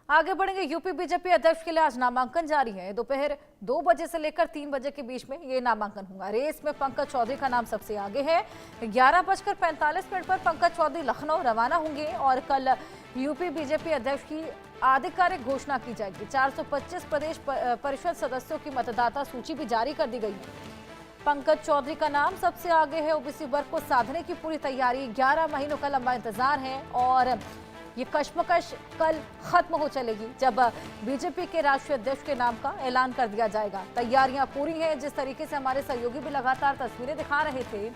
आगे बढ़ेंगे। UP BJP अध्यक्ष के लिए आज नामांकन जारी है। दोपहर 2 बजे से लेकर 3 बजे के बीच में ये नामांकन होगा। रेस में पंकज चौधरी का नाम सबसे आगे है। 11:45 पर पंकज चौधरी लखनऊ रवाना होंगे और कल यूपी बीजेपी अध्यक्ष की आधिकारिक घोषणा की जाएगी। 425 प्रदेश परिषद सदस्यों की मतदाता सूची भी जारी कर दी गई है। पंकज चौधरी का नाम सबसे आगे है। ओबीसी वर्ग को साधने की पूरी तैयारी, 11 महीनों का लंबा इंतजार है और ये कश्मकश कल खत्म हो चलेगी जब बीजेपी के राष्ट्रीय अध्यक्ष के नाम का ऐलान कर दिया जाएगा। तैयारियां पूरी हैं। जिस तरीके से हमारे सहयोगी भी लगातार तस्वीरें दिखा रहे थे,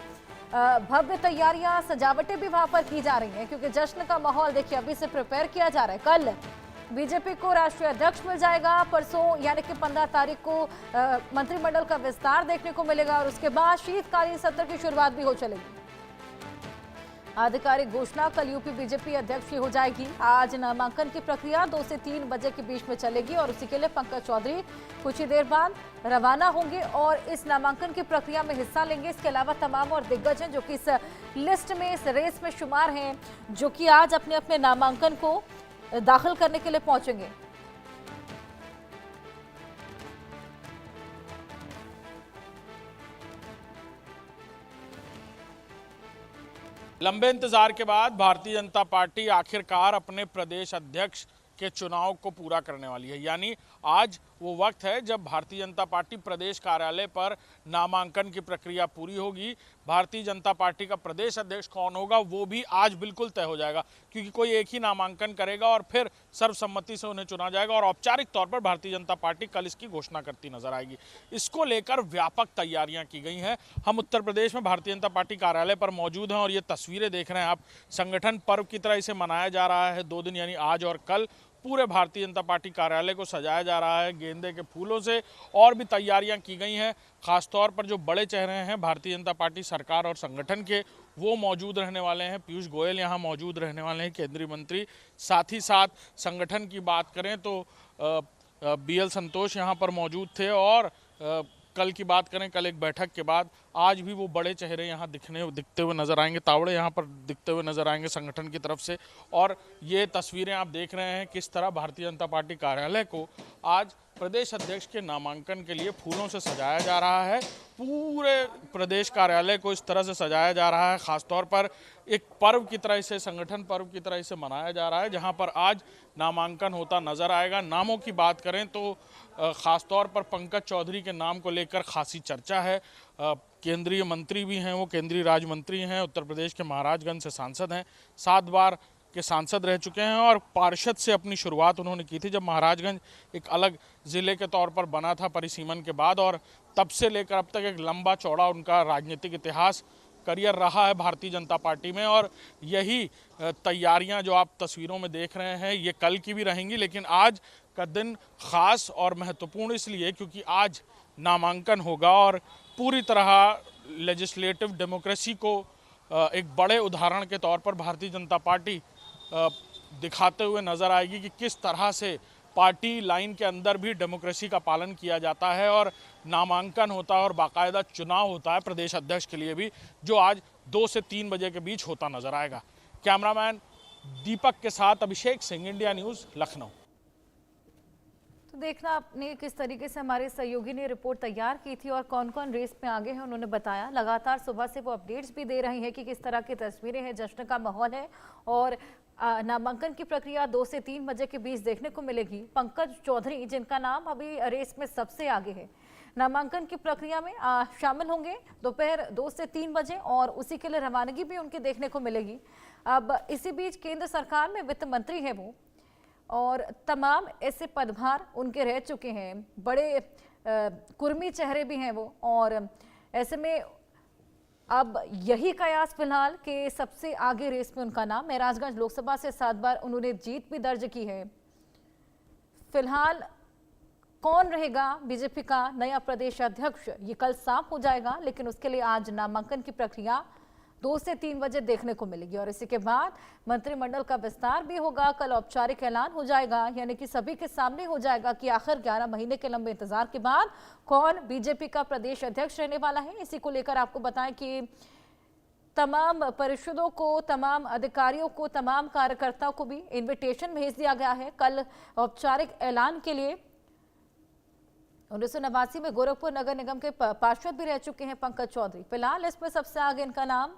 भव्य तैयारियां, सजावटें भी वहां पर की जा रही हैं क्योंकि जश्न का माहौल देखिए अभी से प्रिपेयर किया जा रहा है। कल बीजेपी को राष्ट्रीय अध्यक्ष मिल जाएगा। परसों यानी कि 15 तारीख को मंत्रिमंडल का विस्तार देखने को मिलेगा और उसके बाद शीतकालीन सत्र की शुरुआत भी हो चलेगी। आधिकारिक घोषणा कल यूपी बीजेपी अध्यक्ष की हो जाएगी। आज नामांकन की प्रक्रिया 2 से 3 बजे के बीच में चलेगी और उसी के लिए पंकज चौधरी कुछ ही देर बाद रवाना होंगे और इस नामांकन की प्रक्रिया में हिस्सा लेंगे। इसके अलावा तमाम और दिग्गज हैं जो कि इस लिस्ट में, इस रेस में शुमार हैं, जो कि आज अपने अपने नामांकन को दाखिल करने के लिए पहुंचेंगे। लंबे इंतजार के बाद भारतीय जनता पार्टी आखिरकार अपने प्रदेश अध्यक्ष के चुनाव को पूरा करने वाली है। यानी आज वो वक्त है जब भारतीय जनता पार्टी प्रदेश कार्यालय पर नामांकन की प्रक्रिया पूरी होगी। भारतीय जनता पार्टी का प्रदेश अध्यक्ष कौन होगा वो भी आज बिल्कुल तय हो जाएगा, क्योंकि कोई एक ही नामांकन करेगा और फिर सर्वसम्मति से उन्हें चुना जाएगा और औपचारिक तौर पर भारतीय जनता पार्टी कल इसकी घोषणा करती नजर आएगी। इसको लेकर व्यापक तैयारियां की गई हैं। हम उत्तर प्रदेश में भारतीय जनता पार्टी कार्यालय पर मौजूद हैं और ये तस्वीरें देख रहे हैं आप। संगठन पर्व की तरह इसे मनाया जा रहा है 2 दिन, यानी आज और कल। पूरे भारतीय जनता पार्टी कार्यालय को सजाया जा रहा है गेंदे के फूलों से और भी तैयारियां की गई हैं। खासतौर पर जो बड़े चेहरे हैं भारतीय जनता पार्टी सरकार और संगठन के, वो मौजूद रहने वाले हैं। पीयूष गोयल यहाँ मौजूद रहने वाले हैं, केंद्रीय मंत्री। साथ ही साथ संगठन की बात करें तो BL संतोष यहाँ पर मौजूद थे और कल की बात करें, कल एक बैठक के बाद आज भी वो बड़े चेहरे यहाँ दिखते हुए नजर आएंगे। तावड़े यहाँ पर दिखते हुए नजर आएंगे संगठन की तरफ से। और ये तस्वीरें आप देख रहे हैं किस तरह भारतीय जनता पार्टी कार्यालय को आज प्रदेश अध्यक्ष के नामांकन के लिए फूलों से सजाया जा रहा है। पूरे प्रदेश कार्यालय को इस तरह से सजाया जा रहा है। खासतौर पर एक पर्व की तरह से, संगठन पर्व की तरह से मनाया जा रहा है, जहां पर आज नामांकन होता नजर आएगा। नामों की बात करें तो खासतौर पर पंकज चौधरी के नाम को लेकर खासी चर्चा है। केंद्रीय मंत्री भी हैं, वो केंद्रीय राज्य मंत्री हैं, उत्तर प्रदेश के महाराजगंज से सांसद हैं, 7 बार के सांसद रह चुके हैं और पार्षद से अपनी शुरुआत उन्होंने की थी जब महाराजगंज एक अलग ज़िले के तौर पर बना था परिसीमन के बाद, और तब से लेकर अब तक एक लंबा चौड़ा उनका राजनीतिक इतिहास, करियर रहा है भारतीय जनता पार्टी में। और यही तैयारियां जो आप तस्वीरों में देख रहे हैं ये कल की भी रहेंगी, लेकिन आज का दिन खास और महत्वपूर्ण इसलिए क्योंकि आज नामांकन होगा और पूरी तरह लेजिस्लेटिव डेमोक्रेसी को एक बड़े उदाहरण के तौर पर भारतीय जनता पार्टी दिखाते हुए नजर आएगी कि किस तरह से पार्टी लाइन के अंदर भी डेमोक्रेसी का पालन किया जाता है और नामांकन होता है और बाकायदा चुनाव होता है प्रदेश अध्यक्ष के लिए भी, जो आज 2 से 3 बजे के बीच होता नजर आएगा। कैमरामैन दीपक के साथ अभिषेक सिंह, इंडिया न्यूज़, लखनऊ। तो देखना आपने किस तरीके से हमारे सहयोगी ने रिपोर्ट तैयार की थी और कौन कौन रेस में आगे हैं उन्होंने बताया। लगातार सुबह से वो अपडेट्स भी दे रही हैं कि किस तरह की तस्वीरें हैं, जश्न का माहौल है और नामांकन की प्रक्रिया 2 से 3 बजे के बीच देखने को मिलेगी। पंकज चौधरी, जिनका नाम अभी रेस में सबसे आगे है, नामांकन की प्रक्रिया में शामिल होंगे दोपहर 2 से 3 बजे और उसी के लिए रवानगी भी उनकी देखने को मिलेगी। अब इसी बीच केंद्र सरकार में वित्त मंत्री है वो और तमाम ऐसे पदभार उनके रह चुके हैं, बड़े कुर्मी चेहरे भी हैं वो, और ऐसे में अब यही कयास फिलहाल के सबसे आगे रेस में उनका नाम। महराजगंज लोकसभा से 7 बार उन्होंने जीत भी दर्ज की है। फिलहाल कौन रहेगा बीजेपी का नया प्रदेश अध्यक्ष ये कल साफ हो जाएगा, लेकिन उसके लिए आज नामांकन की प्रक्रिया 2 से 3 बजे देखने को मिलेगी और इसी के बाद मंत्रिमंडल का विस्तार भी होगा। कल औपचारिक ऐलान हो जाएगा, यानी कि सभी के सामने हो जाएगा कि आखिर 11 महीने के लंबे इंतजार के बाद कौन बीजेपी का प्रदेश अध्यक्ष रहने वाला है। इसी को लेकर आपको बताएं कि तमाम परिषदों को, तमाम अधिकारियों को, तमाम कार्यकर्ताओं को भी इनविटेशन भेज दिया गया है कल औपचारिक ऐलान के लिए। 1989 में गोरखपुर नगर निगम के पार्षद भी रह चुके हैं पंकज चौधरी। फिलहाल इसमें सबसे आगे इनका नाम।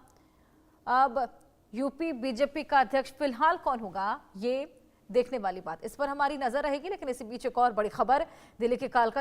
अब यूपी बीजेपी का अध्यक्ष फिलहाल कौन होगा, ये देखने वाली बात, इस पर हमारी नजर रहेगी। लेकिन इसी बीच एक और बड़ी खबर, दिल्ली के कालका